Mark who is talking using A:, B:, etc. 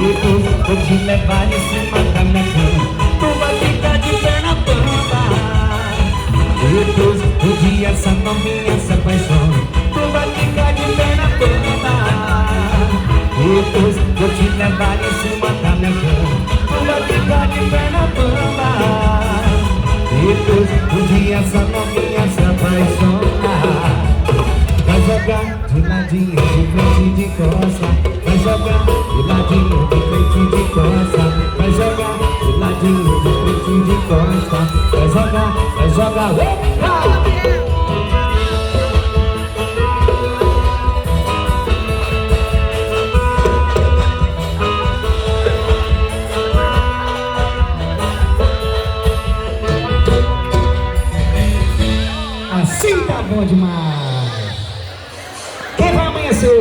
A: Depois vou te levar em cima da minha cama, tu vai ficar de perna bamba. Depois do dia essa novinha se apaixona, tu vai ficar de perna bamba. Depois vou te levar em cima da minha cama, tu vai ficar de perna bamba. Depois do dia essa novinha se apaixona, vai jogar de ladinho, de frente, de costa. Vai jogar de ladinho, de frente, de costa. Vai jogar de ladinho, de frente, de costa. Vai jogar, eita! Assim tá bom demais. Quem vai amanhecer hoje?